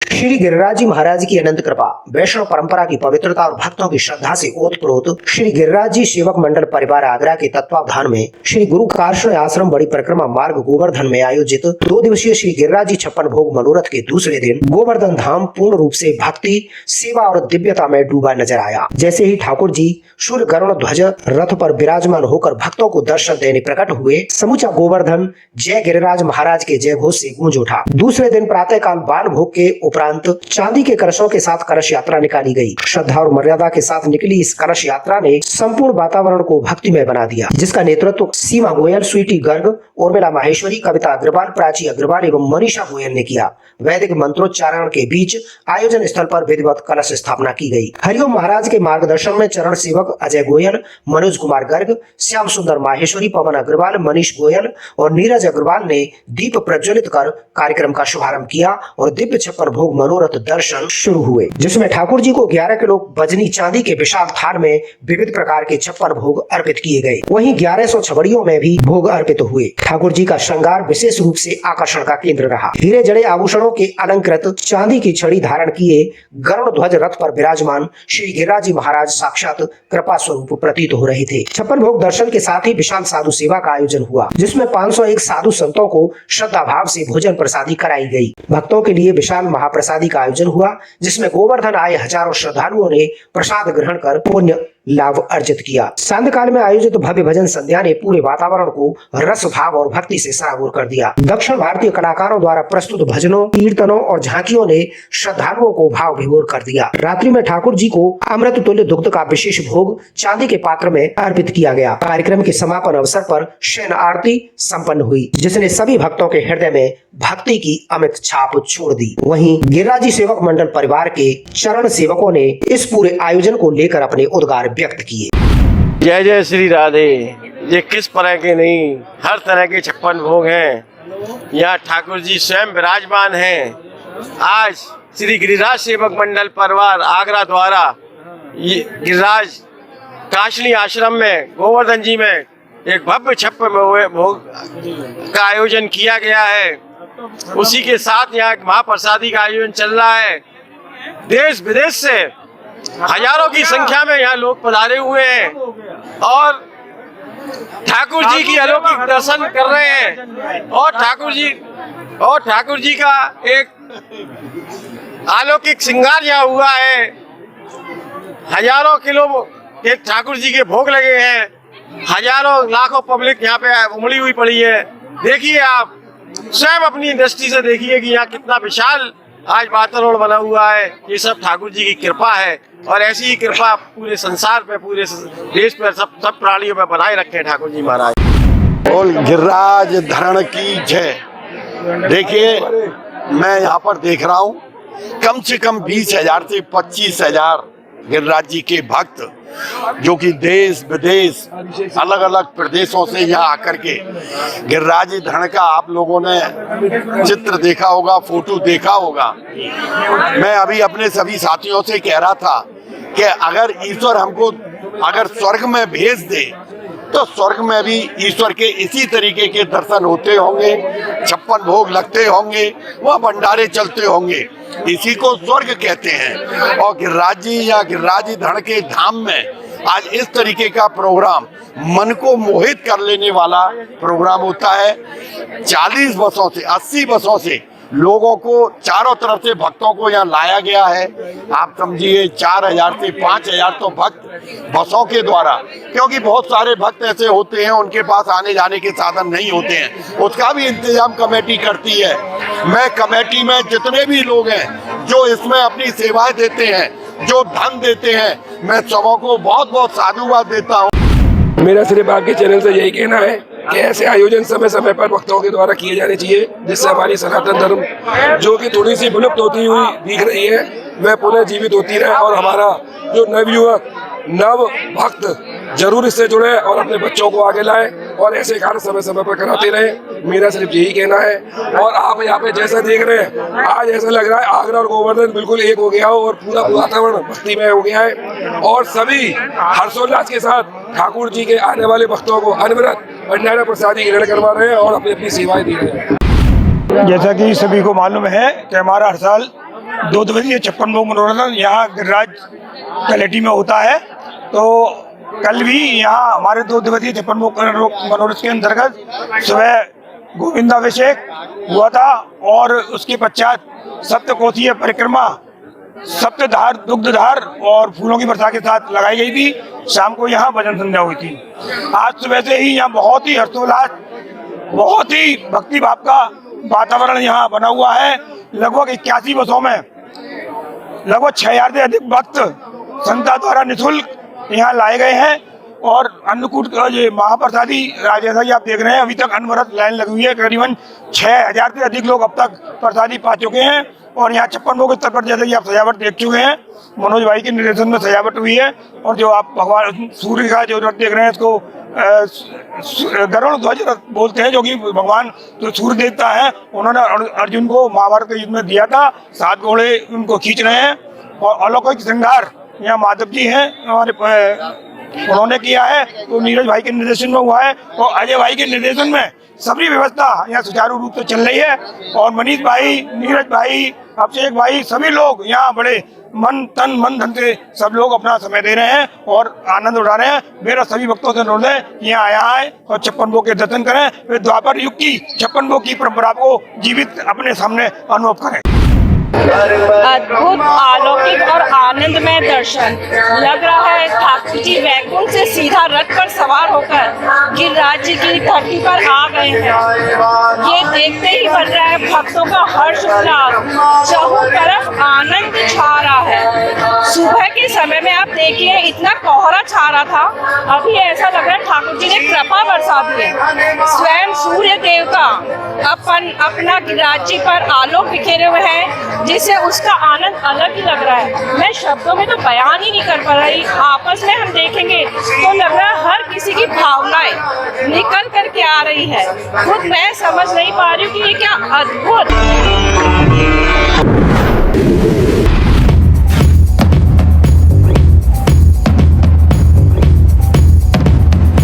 श्री गिरिराज जी महाराज की अनंत कृपा, वैष्णव परंपरा की पवित्रता और भक्तों की श्रद्धा से ओतप्रोत श्री गिरिराज जी सेवक मंडल परिवार आगरा के तत्वावधान में श्री गुरु कार्षण आश्रम बड़ी परिक्रमा मार्ग गोवर्धन में आयोजित 2 दिवसीय श्री गिरिराज जी 56 भोग मनोरथ के दूसरे दिन गोवर्धन धाम पूर्ण रूप से भक्ति, सेवा और दिव्यता में डूबा नजर आया। जैसे ही ठाकुर जी सूर्य गरुड़ ध्वज रथ पर विराजमान होकर भक्तों को दर्शन देने प्रकट हुए, समूचा गोवर्धन जय गिरिराज महाराज के जय घोष से गूंज उठा। दूसरे दिन प्रातः काल बाल भोग के उपरांत चांदी के कलशों के साथ कलश यात्रा निकाली गई। श्रद्धा और मर्यादा के साथ निकली इस कलश यात्रा ने संपूर्ण वातावरण को भक्तिमय बना दिया, जिसका नेतृत्व सीमा गोयल, स्वीटी गर्ग, उर्मिला माहेश्वरी, कविता अग्रवाल, प्राची अग्रवाल एवं मनीषा गोयल ने किया। वैदिक मंत्रोच्चारण के बीच आयोजन स्थल पर विधिवत कलश स्थापना की गई। हरिओम महाराज के मार्गदर्शन में चरण सेवक अजय गोयल, मनोज कुमार गर्ग, श्याम सुंदर माहेश्वरी, पवन अग्रवाल, मनीष गोयल और नीरज अग्रवाल ने दीप प्रज्वलित कर कार्यक्रम का शुभारंभ किया और दिव्य 56 भोग मनोरथ दर्शन शुरू हुए, जिसमें ठाकुर जी को 11 किलो बजनी चांदी के विशाल थाल में विविध प्रकार के 56 भोग अर्पित किए गए। वहीं 1100 छबड़ियों में भी भोग अर्पित हुए। ठाकुर जी का श्रृंगार विशेष रूप से आकर्षण का केंद्र रहा। हीरे जड़े आभूषणों के अलंकृत चांदी की छड़ी धारण किए गरुड़ ध्वज रथ पर विराजमान श्री गिरिराज जी महाराज साक्षात कृपा स्वरूप प्रतीत हो रहे थे। 56 भोग दर्शन के साथ ही विशाल साधु सेवा का आयोजन हुआ, जिसमें 501 साधु संतों को श्रद्धा भाव से भोजन प्रसादी कराई गई। भक्तों के लिए विशाल महाप्रसादी का आयोजन हुआ, जिसमें गोवर्धन आए हजारों श्रद्धालुओं ने प्रसाद ग्रहण कर पुण्य लाभ अर्जित किया। सांध्य काल में आयोजित भव्य भजन संध्या ने पूरे वातावरण को रस भाव और भक्ति से सराबोर कर दिया। दक्षिण भारतीय कलाकारों द्वारा प्रस्तुत भजनों, कीर्तनों और झांकियों ने श्रद्धालुओं को भाव विभोर कर दिया। रात्रि में ठाकुर जी को अमृत तुल्य दुग्ध का विशेष भोग चांदी के पात्र में अर्पित किया गया। कार्यक्रम के समापन अवसर पर शयन आरती संपन्न हुई, जिसने सभी भक्तों के हृदय में भक्ति की अमित छाप छोड़ दी। वहीं गिरिराज जी सेवक मंडल परिवार के चरण सेवकों ने इस पूरे आयोजन को लेकर अपने उद्गार व्यक्त किए। जय जय श्री राधे। ये किस तरह के नहीं, हर तरह के 56 भोग हैं। यहाँ ठाकुर जी स्वयं विराजमान हैं। आज श्री गिरिराज सेवक मंडल परिवार आगरा द्वारा गिरिराज काशनी आश्रम में गोवर्धन जी में एक भव्य 56 भोग का आयोजन किया गया है। उसी के साथ यहाँ महाप्रसादी का आयोजन चल रहा है। देश विदेश से हजारों की संख्या में यहाँ लोग पधारे हुए हैं और ठाकुर जी की अलौकिक दर्शन कर रहे हैं और ठाकुर जी का एक अलौकिक श्रृंगार यहाँ हुआ है। हजारों किलो के ठाकुर जी के भोग लगे हैं। हजारों लाखों पब्लिक यहाँ पे उमड़ी हुई पड़ी है। देखिए, आप स्वयं अपनी दृष्टि से देखिए कि यहाँ कितना विशाल आज वातावरण बना हुआ है। ये सब ठाकुर जी की कृपा है और ऐसी ही कृपा पूरे संसार पे, पूरे देश पे, सब प्राणियों पे बनाए रखे ठाकुर जी महाराज। और गिरिराज धरण की जय। देखिए, मैं यहाँ पर देख रहा हूँ कम से कम 20,000 से 25,000 गिरिराज जी के भक्त, जो कि देश विदेश अलग अलग प्रदेशों से यहाँ आकर के गिरिराज धरण का आप लोगों ने चित्र देखा होगा, फोटो देखा होगा। मैं अभी अपने सभी साथियों से कह रहा था कि अगर ईश्वर हमको अगर स्वर्ग में भेज दे तो स्वर्ग में भी ईश्वर के इसी तरीके के दर्शन होते होंगे, 56 भोग लगते होंगे, वह भंडारे चलते होंगे। इसी को स्वर्ग कहते हैं। और गिरिराज जी या गिरिराज जी धरण के धाम में आज इस तरीके का प्रोग्राम मन को मोहित कर लेने वाला प्रोग्राम होता है। 40 बसों से 80 बसों से लोगों को चारों तरफ से भक्तों को यहाँ लाया गया है। आप समझिए 4,000 से 5,000 तो भक्त बसों के द्वारा, क्योंकि बहुत सारे भक्त ऐसे होते हैं उनके पास आने जाने के साधन नहीं होते हैं, उसका भी इंतजाम कमेटी करती है। मैं कमेटी में जितने भी लोग हैं जो इसमें अपनी सेवाएं देते हैं, जो धन देते हैं, मैं सबों को बहुत बहुत साधुवाद देता हूँ। मेरा सिर्फ आपके चैनल से यही कहना है कि ऐसे आयोजन समय समय पर भक्तों के द्वारा किए जाने चाहिए, जिससे हमारी सनातन धर्म जो कि थोड़ी सी विलुप्त होती हुई दिख रही है वह पुनः जीवित होती रहे और हमारा जो नवयुवक नव भक्त जरूर इससे जुड़े और अपने बच्चों को आगे लाए और ऐसे कार्य समय समय पर कराते रहे। मेरा सिर्फ यही कहना है। और आप यहाँ पे जैसा देख रहे हैं, आज ऐसा लग रहा है आगरा और गोवर्धन बिल्कुल एक हो गया हो और पूरा वातावरण भक्तिमय हो गया है और सभी हर्षोल्लास के साथ ठाकुर जी के आने वाले भक्तों को अनवरत भंडारा प्रसादी ग्रहण करवा रहे हैं और अपनी अपनी सेवाएं दे रहे हैं। जैसा कि सभी को मालूम है कि हमारा हर साल 2 दिवसीय 56 भोग मनोरंजन यहाँ गिरिराज कलेटी में होता है। तो कल भी यहाँ हमारे 2 दिवसीय 56 भोग मनोरंजन के अंतर्गत सुबह गोविंदाभिषेक हुआ था और उसके पश्चात सप्तकोशीय परिक्रमा सप्तधार, दुग्धधार और फूलों की वर्षा के साथ लगाई गई थी। शाम को यहाँ भजन संध्या हुई थी। आज सुबह से ही यहाँ बहुत ही हर्षोल्लास, बहुत ही भक्ति भाव का वातावरण यहाँ बना हुआ है। लगभग 81 बसों में लगभग 6000 से अधिक भक्त संता द्वारा निःशुल्क यहाँ लाए गए हैं और अन्नकूट का ये महाप्रसादी जैसा कि आप देख रहे हैं, अभी तक अनवरत लाइन लगी हुई है। करीबन 6000 से अधिक लोग अब तक प्रसादी पा चुके हैं और यहाँ 56 भोग स्तर पर जैसे कि आप सजावट देख चुके हैं, मनोज भाई के निर्देशन में सजावट हुई है। और जो आप भगवान सूर्य का जो रथ देख रहे हैं, इसको गरुड़ ध्वज रथ बोलते हैं, जो कि भगवान जो सूर्य देवता है, उन्होंने अर्जुन को महाभारत के युद्ध में दिया था। 7 घोड़े उनको खींच रहे हैं और अलौकिक श्रृंगार यहाँ माधव जी हैं हमारे, उन्होंने किया है। तो नीरज भाई के निर्देशन में हुआ है और अजय भाई के निर्देशन में सभी व्यवस्था यहाँ सुचारू रूप से चल रही है। और मनीष भाई, नीरज भाई, अभिषेक भाई, सभी लोग यहाँ बड़े मन धन से सब लोग अपना समय दे रहे हैं और आनंद उठा रहे हैं। मेरा सभी भक्तों से अनुरोध है कि यहाँ आए और 56 भोग के दर्शन करें, वे द्वापर युग की 56 भोग की परंपरा को जीवित अपने सामने अनुभव करें। अद्भुत, अलौकिक और आनंदमय दर्शन। लग रहा है ठाकुर जी वैकुंठ से सीधा रथ पर सवार होकर गिरिराज जी की धरती पर आ गए हैं। ये देखते ही बन रहा है भक्तों का हर्ष उल्लास, चारों तरफ आनंद छा रहा है। सुबह के समय में आप देखिए इतना कोहरा छा रहा था, अभी ऐसा लग रहा है ठाकुर जी ने कृपा बरसा दी है। स्वयं सूर्य देवता अपना गिरिराज जी पर आलोक बिखेरे हुए हैं, जिससे उसका आनंद अलग ही लग रहा है। मैं शब्दों में तो बयान ही नहीं कर पा रही। आपस में हम देखेंगे तो लग रहा है हर किसी की भावनाएं निकल करके आ रही है। खुद मैं समझ नहीं पा रही हूँ कि ये क्या अद्भुत